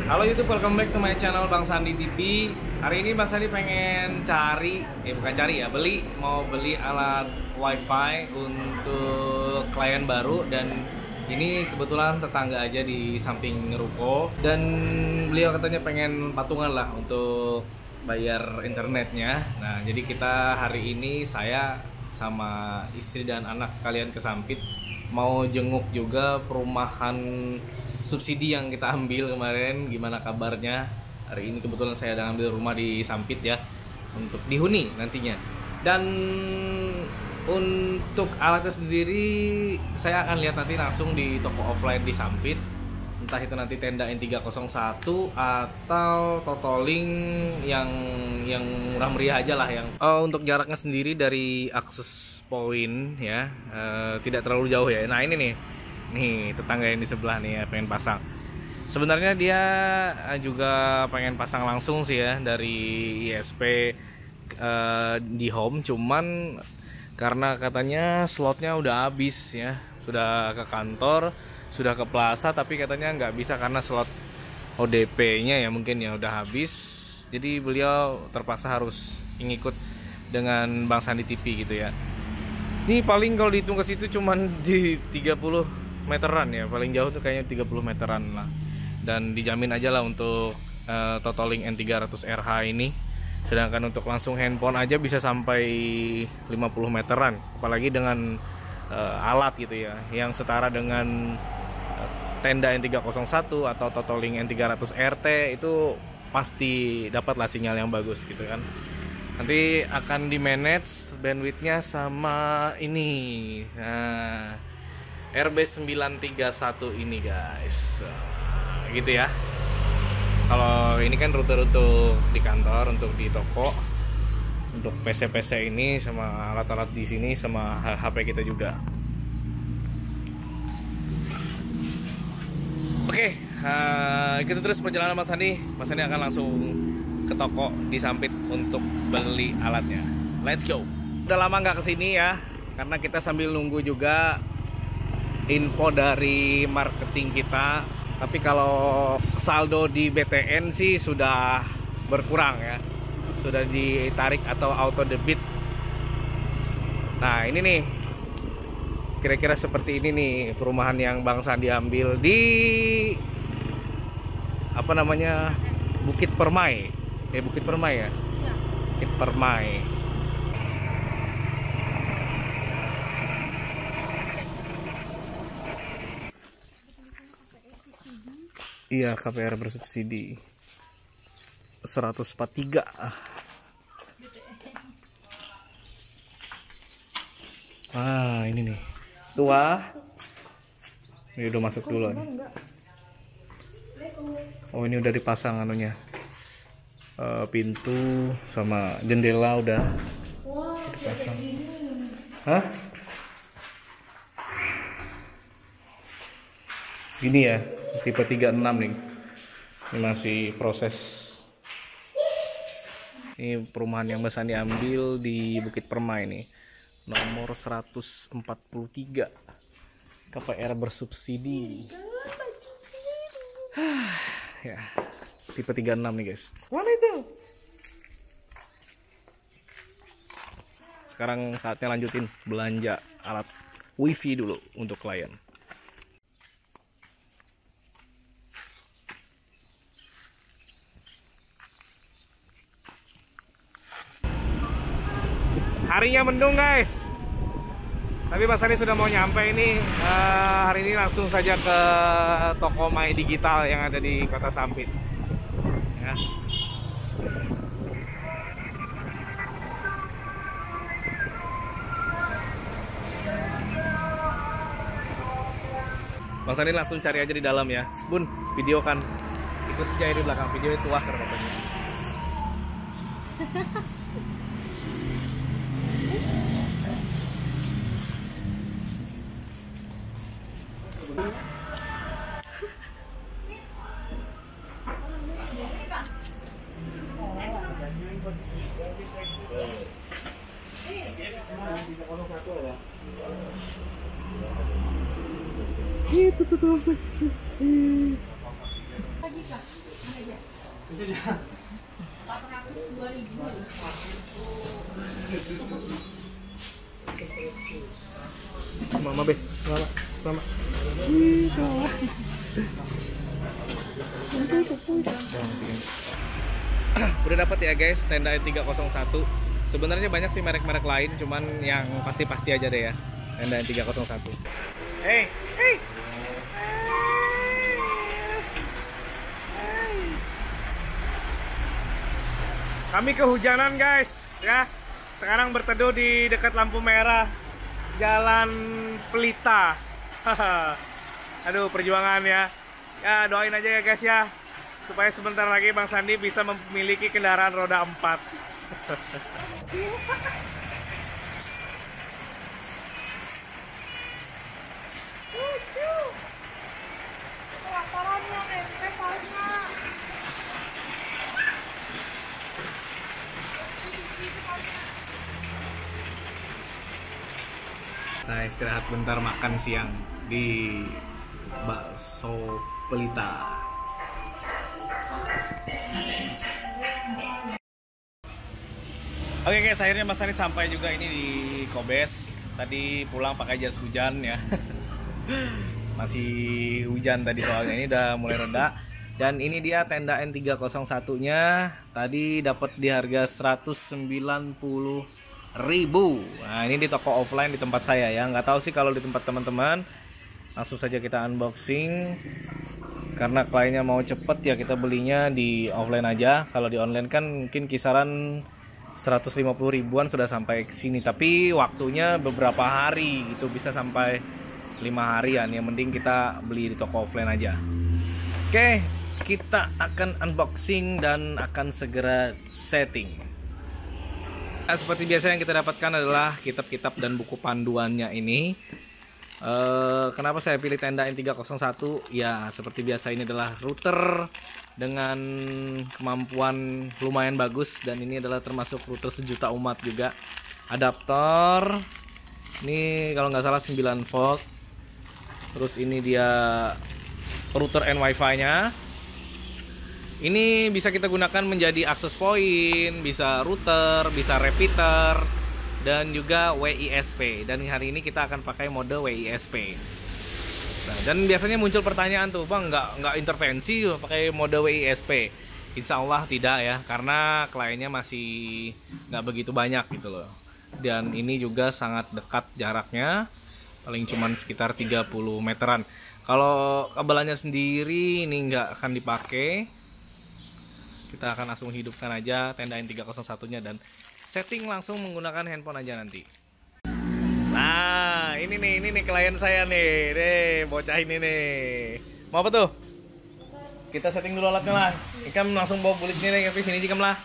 Halo YouTube, welcome back to my channel Bang Sandi TV. Hari ini Bang Sandi pengen mau beli alat wifi untuk klien baru. Dan ini kebetulan tetangga aja di samping ruko. Dan beliau katanya pengen patungan lah untuk bayar internetnya. Nah, jadi kita hari ini saya sama istri dan anak sekalian ke Sampit mau jenguk juga perumahan subsidi yang kita ambil kemarin. Gimana kabarnya? Hari ini kebetulan saya sedang ambil rumah di Sampit ya, untuk dihuni nantinya. Dan untuk alatnya sendiri saya akan lihat nanti langsung di toko offline di Sampit. Entah itu nanti tenda N301 atau Totoling yang murah meriah aja lah yang. Untuk jaraknya sendiri dari akses point ya, tidak terlalu jauh ya. Nah, ini nih tetangga yang di sebelah nih ya, pengen pasang. Sebenarnya dia juga pengen pasang langsung sih ya dari ISP di home, cuman karena katanya slotnya udah habis ya, sudah ke kantor, sudah ke plaza, tapi katanya nggak bisa karena slot ODP-nya ya mungkin ya udah habis. Jadi beliau terpaksa harus ngikut dengan Bang Sandi TV gitu ya. Ini paling kalau dihitung ke situ cuman di 30 meteran ya, paling jauh tuh kayaknya 30 meteran lah. Dan dijamin aja lah untuk Totoling N300RH ini. Sedangkan untuk langsung handphone aja bisa sampai 50 meteran, apalagi dengan alat gitu ya, yang setara dengan tenda N301 atau Totoling N300RT itu pasti dapatlah sinyal yang bagus gitu kan. Nanti akan di manage bandwidthnya sama ini, nah, RB931 ini guys, gitu ya. Kalau ini kan rute-rute di kantor, untuk di toko, untuk PC-PC ini sama alat-alat di sini sama HP kita juga. Oke, kita terus perjalanan Mas Sandi. Mas Sandi akan langsung ke toko di Sampit untuk beli alatnya. Let's go. Udah lama nggak kesini ya, karena kita sambil nunggu juga info dari marketing kita. Tapi kalau saldo di BTN sih sudah berkurang ya, sudah ditarik atau auto debit. Nah, ini nih kira-kira seperti ini nih perumahan yang Bang Sandi ambil di apa namanya, Bukit Permai. Bukit Permai ya? Bukit Permai. Iya, KPR bersubsidi 143. Ini nih tua. Ini udah masuk dulu nih. Oh, ini udah dipasang anunya, pintu sama jendela udah dipasang. Hah? Gini ya, tipe 36 nih. Ini masih proses. Ini perumahan yang Mas Sandi ambil di Bukit Permai nih, nomor 143, KPR bersubsidi. Ya, tipe 36 nih guys. Mana itu? Sekarang saatnya lanjutin belanja alat wifi dulu untuk klien. Harinya mendung guys, tapi Mas Sandi sudah mau nyampe ini. Hari ini langsung saja ke toko My Digital yang ada di Kota Sampit ya. Mas Sandi langsung cari aja di dalam ya. Bun, video kan, ikut aja di belakang, video itu wah keren banget. Mama be, mama. Udah dapat ya guys tenda N301. Sebenarnya banyak sih merek-merek lain, cuman yang pasti-pasti aja deh ya tenda N301. Hey. Kami kehujanan guys ya. Sekarang berteduh di dekat lampu merah Jalan Pelita. Aduh, perjuangan ya. Ya doain aja ya guys ya, supaya sebentar lagi Bang Sandi bisa memiliki kendaraan roda 4. Nah, istirahat bentar makan siang di Bakso Pelita. Oke guys, akhirnya Mas Sandi sampai juga ini di Kobes. Tadi pulang pakai jas hujan ya. Masih hujan tadi soalnya, ini udah mulai reda. Dan ini dia tenda N301-nya. Tadi dapat di harga 190.000. Nah, ini di toko offline di tempat saya ya. Nggak tahu sih kalau di tempat teman-teman. Langsung saja kita unboxing. Karena kliennya mau cepet ya, kita belinya di offline aja. Kalau di online kan mungkin kisaran 150 ribuan sudah sampai ke sini. Tapi waktunya beberapa hari gitu, bisa sampai 5 harian. Yang mending kita beli di toko offline aja. Oke, kita akan unboxing dan akan segera setting. Nah, seperti biasa yang kita dapatkan adalah kitab-kitab dan buku panduannya ini. Kenapa saya pilih tenda N301? Ya, seperti biasa ini adalah router dengan kemampuan lumayan bagus. Dan ini adalah termasuk router sejuta umat juga. Adaptor. Ini kalau nggak salah 9 volt. Terus ini dia router and wifi nya. Ini bisa kita gunakan menjadi access point, bisa router, bisa repeater, dan juga WISP. Dan hari ini kita akan pakai mode WISP. Nah, dan biasanya muncul pertanyaan tuh, Bang, nggak intervensi pakai mode WISP? Insya Allah tidak ya, karena kliennya masih nggak begitu banyak gitu loh. Dan ini juga sangat dekat jaraknya, paling cuman sekitar 30 meteran. Kalau kabelannya sendiri ini nggak akan dipakai. Kita akan langsung hidupkan aja tenda N301-nya dan setting langsung menggunakan handphone aja nanti. Nah, ini nih klien saya nih. Nih, bocah ini nih. Mau apa tuh? Kita setting dulu alatnya lah. Ikam langsung bawa buliknya nih ke sini Ikam lah.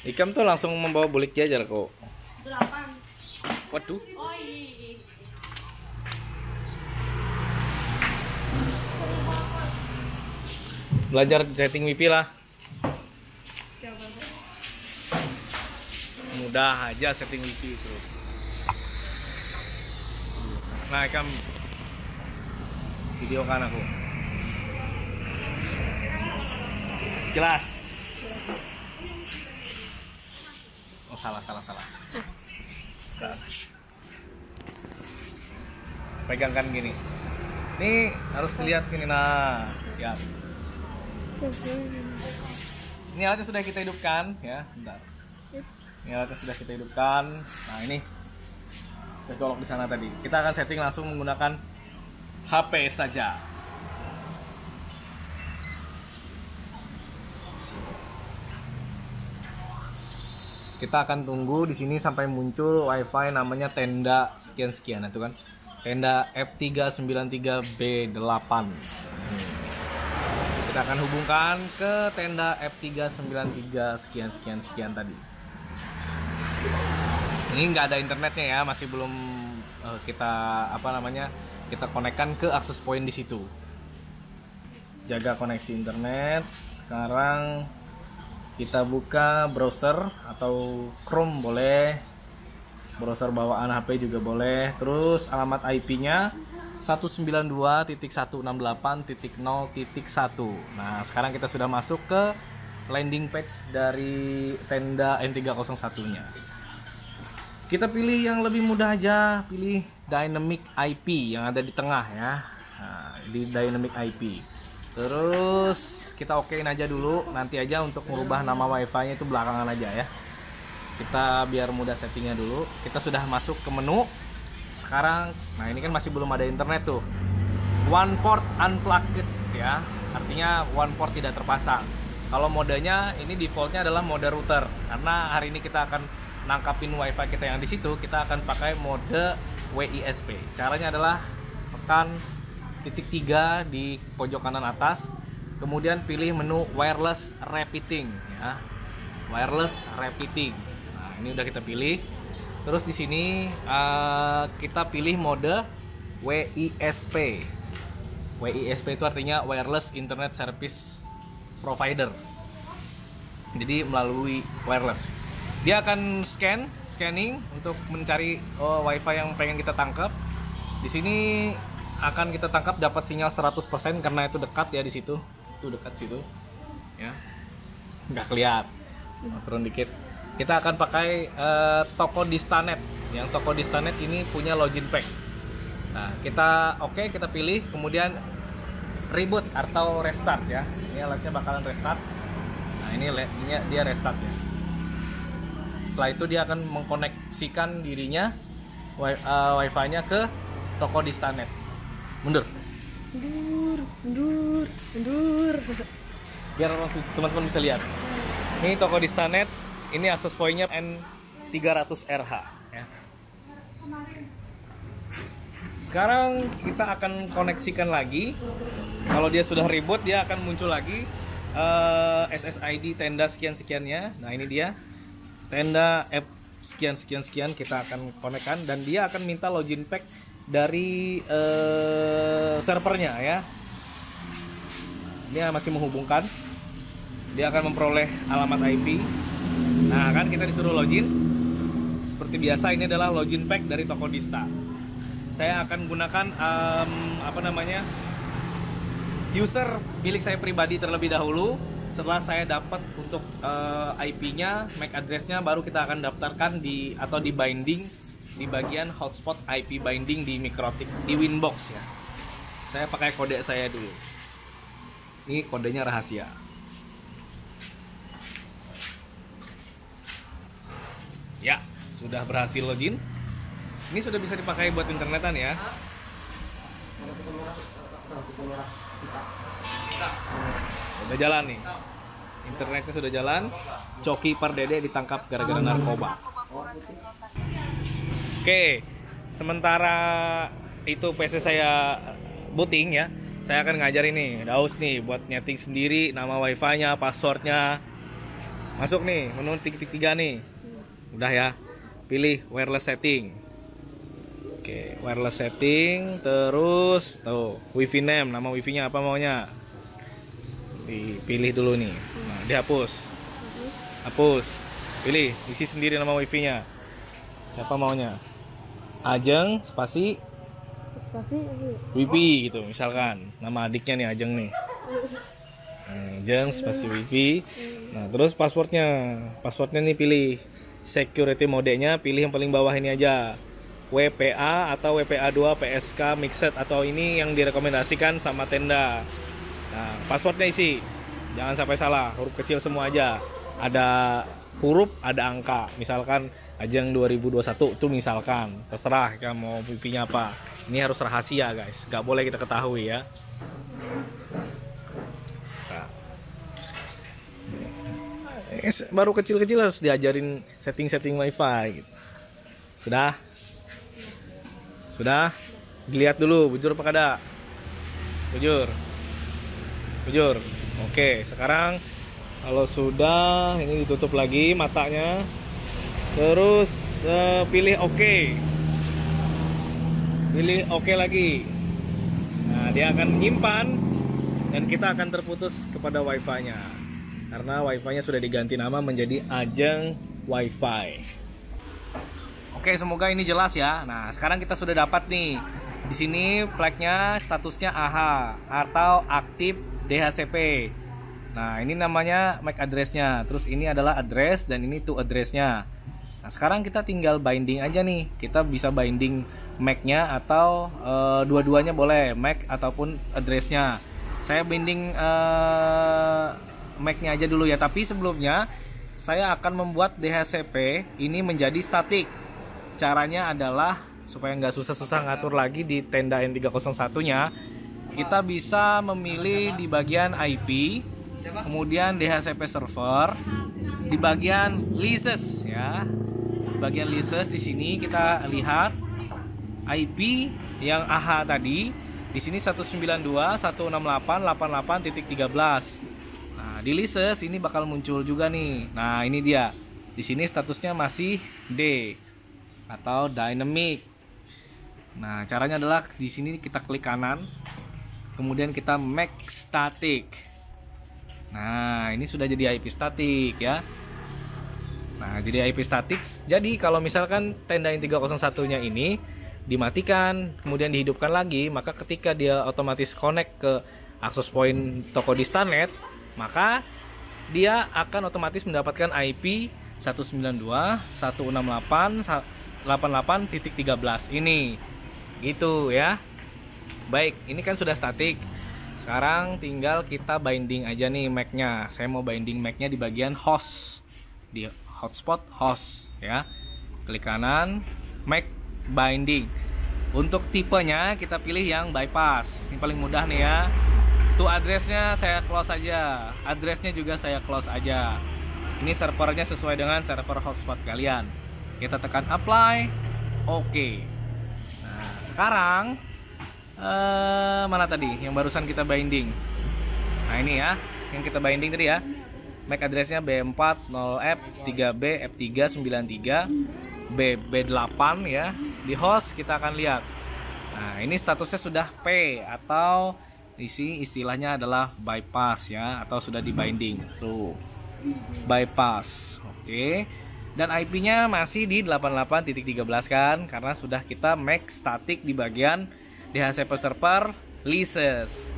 Ikam tuh langsung membawa bulik aja kok. 8. Waduh. Oh iya. Belajar setting WiFi lah. Mudah aja setting WiFi itu. Nah, Ikam video kan aku. Jelas. Oh, salah. Nah. Pegangkan gini. Nih harus dilihat gini, nah, ya. Ini alatnya sudah kita hidupkan ya, bentar. Ini alatnya sudah kita hidupkan. Nah, ini kita colok di sana tadi. Kita akan setting langsung menggunakan HP saja. Kita akan tunggu di sini sampai muncul WiFi namanya tenda sekian-sekian, itu kan. Tenda F393B8. Kita akan hubungkan ke tenda F393 sekian tadi. Ini nggak ada internetnya ya, masih belum kita kita konekkan ke access point di situ. Jaga koneksi internet. Sekarang kita buka browser atau Chrome boleh, browser bawaan HP juga boleh. Terus alamat IP-nya 192.168.0.1. Nah, sekarang kita sudah masuk ke landing page dari tenda N301-nya. Kita pilih yang lebih mudah aja, pilih Dynamic IP yang ada di tengah ya. Nah, di Dynamic IP. Terus kita okein aja dulu, nanti aja untuk merubah nama wifi-nya itu belakangan aja ya. Kita biar mudah settingnya dulu. Kita sudah masuk ke menu. Sekarang, nah ini kan masih belum ada internet tuh. One port unplugged ya, artinya one port tidak terpasang. Kalau modenya ini defaultnya adalah mode router, karena hari ini kita akan nangkapin wifi kita yang di situ. Kita akan pakai mode WISP. Caranya adalah tekan titik 3 di pojok kanan atas, kemudian pilih menu wireless repeating ya, wireless repeating. Nah ini udah kita pilih. Terus di sini kita pilih mode WISP. WISP itu artinya Wireless Internet Service Provider. Jadi melalui wireless. Dia akan scanning untuk mencari WiFi yang pengen kita tangkap. Di sini akan kita tangkap dapat sinyal 100% karena itu dekat ya di situ. Itu dekat situ. Ya. Nggak kelihatan. Turun dikit. Kita akan pakai Toko Distanet. Yang Toko Distanet ini punya login pack. Nah, kita kita pilih, kemudian reboot atau restart ya. Ini alatnya bakalan restart. Nah, ini dia restart ya. Setelah itu dia akan mengkoneksikan dirinya wifi-nya ke Toko Distanet. Mundur. Mundur. Biar teman-teman bisa lihat. Ini Toko Distanet. Ini akses point-nya N300RH ya. Sekarang kita akan koneksikan lagi. Kalau dia sudah reboot, dia akan muncul lagi SSID tenda sekian-sekiannya. Nah ini dia tenda app sekian-sekian kita akan konekkan, dan dia akan minta login pack dari servernya ya. Dia masih menghubungkan. Dia akan memperoleh alamat IP. Nah kan kita disuruh login. Seperti biasa ini adalah login pack dari Toko Dista. Saya akan gunakan user milik saya pribadi terlebih dahulu. Setelah saya dapat untuk IP-nya, MAC address-nya, baru kita akan daftarkan di binding di bagian hotspot IP binding di Mikrotik di Winbox ya. Saya pakai kode saya dulu. Ini kodenya rahasia. Ya, sudah berhasil login. Ini sudah bisa dipakai buat internetan ya. Udah jalan nih. Internetnya sudah jalan. Coki Pardede ditangkap gara-gara narkoba. Oke, sementara itu PC saya booting ya. Saya akan ngajarin nih, Daus nih buat nyeting sendiri nama wifi-nya, passwordnya. Masuk nih, menu titik 3 nih. Udah ya, pilih wireless setting. Oke, wireless setting, terus tuh wifi name, nama wifi-nya apa maunya. Dipilih dulu nih. Nah, dihapus. Hapus. Pilih, isi sendiri nama wifi-nya. Siapa maunya? Ajeng spasi wifi gitu misalkan. Nama adiknya nih Ajeng nih. Ajeng spasi wifi. Nah, terus passwordnya. Passwordnya nih pilih. Security modenya pilih yang paling bawah ini aja. WPA atau WPA2 PSK Mixed atau ini yang direkomendasikan sama tenda. Nah, passwordnya isi. Jangan sampai salah, huruf kecil semua aja. Ada huruf, ada angka. Misalkan Ajeng 2021 itu misalkan. Terserah kamu mau wifi-nya apa. Ini harus rahasia, guys. Gak boleh kita ketahui ya. Baru kecil-kecil harus diajarin setting-setting wifi gitu. Sudah dilihat dulu bujur apa kada. Bujur. Oke, sekarang kalau sudah ini ditutup lagi matanya. Terus pilih oke. Pilih oke lagi. Nah, dia akan menyimpan dan kita akan terputus kepada wifi-nya. Karena wifi-nya sudah diganti nama menjadi Ajeng Wifi. Oke, semoga ini jelas ya. Nah, sekarang kita sudah dapat nih. Di sini flagnya statusnya AH atau aktif DHCP. Nah, ini namanya MAC address-nya. Terus ini adalah address dan ini to address-nya. Nah, sekarang kita tinggal binding aja nih. Kita bisa binding MAC-nya atau dua-duanya boleh, MAC ataupun address-nya. Saya binding MAC-nya aja dulu ya. Tapi sebelumnya saya akan membuat DHCP ini menjadi statik. Caranya adalah supaya nggak susah-susah ngatur lagi di tenda N301-nya. Kita bisa memilih di bagian IP, kemudian DHCP server, di bagian leases ya. Di bagian leases di sini kita lihat IP yang AH tadi. Di sini 192.168.88.13. Nah, di leases ini bakal muncul juga nih. Nah, ini dia. Di sini statusnya masih D atau dynamic. Nah, caranya adalah di sini kita klik kanan, kemudian kita make static. Nah, ini sudah jadi IP statik ya. Nah, jadi IP statik. Jadi kalau misalkan tenda N301-nya ini dimatikan, kemudian dihidupkan lagi, maka ketika dia otomatis connect ke access point toko di Starnet, maka dia akan otomatis mendapatkan IP 192.168.88.13 ini. Gitu ya. Baik, ini kan sudah statik. Sekarang tinggal kita binding aja nih MAC-nya. Saya mau binding MAC-nya di bagian host, di hotspot host ya. Klik kanan, MAC binding. Untuk tipenya kita pilih yang bypass. Ini paling mudah nih ya. Tuh address-nya saya close aja. Address-nya juga saya close aja. Ini servernya sesuai dengan server hotspot kalian. Kita tekan apply. Oke. Nah, sekarang mana tadi yang barusan kita binding? Nah, ini ya yang kita binding tadi ya. MAC addressnya B4 0F 3B F393 B8 ya. Di host kita akan lihat. Nah, ini statusnya sudah P atau istilahnya adalah bypass ya, atau sudah di binding. Tuh. Bypass. Oke. Dan IP-nya masih di 88.13 kan, karena sudah kita make static di bagian DHCP server leases.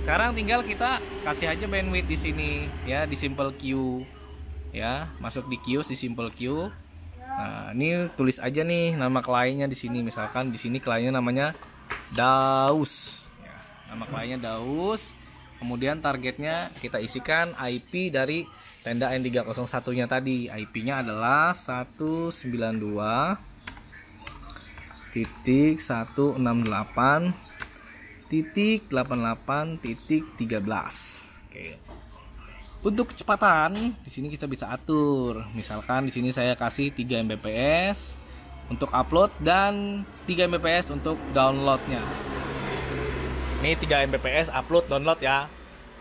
Sekarang tinggal kita kasih aja bandwidth di sini ya, di simple queue ya, masuk di queue, di simple queue. Nah, ini tulis aja nih nama kliennya di sini. Misalkan di sini kliennya namanya Daus ya, nama kliennya Daus. Kemudian targetnya kita isikan IP dari tenda N301-nya tadi. IP-nya adalah 192.168.88.13. Oke. Untuk kecepatan di sini kita bisa atur. Misalkan di sini saya kasih 3 Mbps untuk upload dan 3 Mbps untuk downloadnya. Ini 3 Mbps upload download ya.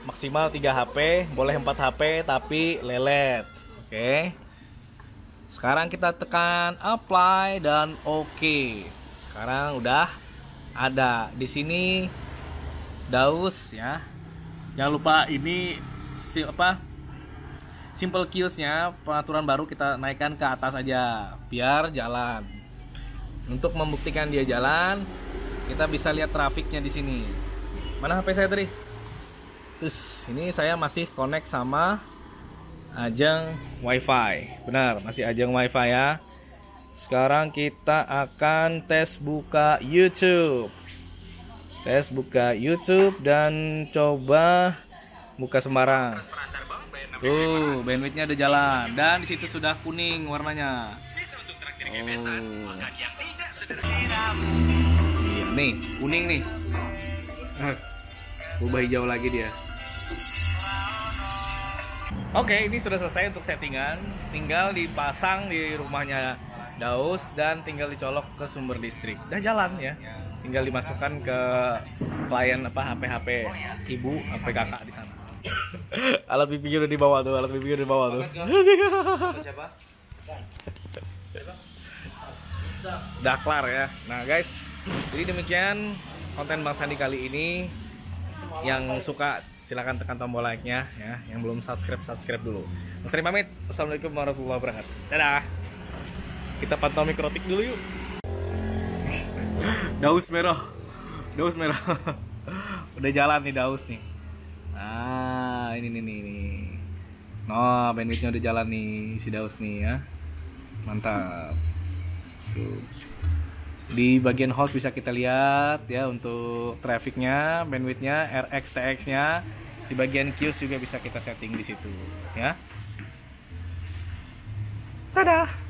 Maksimal 3 HP, boleh 4 HP tapi lelet. Oke. Sekarang kita tekan apply dan oke. Sekarang udah ada di sini Daus ya. Jangan lupa ini simple queues-nya, peraturan baru kita naikkan ke atas aja biar jalan. Untuk membuktikan dia jalan, kita bisa lihat trafiknya di sini. Mana HP saya tadi? Terus ini saya masih connect sama ajang WiFi. Benar, masih ajang WiFi ya. Sekarang kita akan tes buka YouTube. Tes buka YouTube dan coba buka sembarang. Tuh, bandwidthnya udah jalan dan disitu sudah kuning warnanya. Iya, nih kuning nih. Berubah hijau lagi dia. Oke, ini sudah selesai untuk settingan. Tinggal dipasang di rumahnya Daus dan tinggal dicolok ke sumber listrik. Udah jalan ya. Tinggal dimasukkan ke klien HP ibu, HP kakak di sana. Alat pipi udah dibawa tuh, alat pipi udah dibawa tuh. Siapa? Udah kelar ya. Nah guys, jadi demikian konten Bang Sandi kali ini. Yang suka silahkan tekan tombol like-nya ya. Yang belum subscribe dulu. Mas Sandi pamit. Assalamualaikum warahmatullahi wabarakatuh. Dadah. Kita pantau mikrotik dulu yuk. Daus merah. Udah jalan nih Daus nih. Nah, ini. Nah, bandwidthnya udah jalan nih si Daus nih ya. Mantap. Tuh. Di bagian host bisa kita lihat ya untuk trafficnya, bandwidthnya, RX, TX-nya. Di bagian queues juga bisa kita setting di situ ya. Dadah.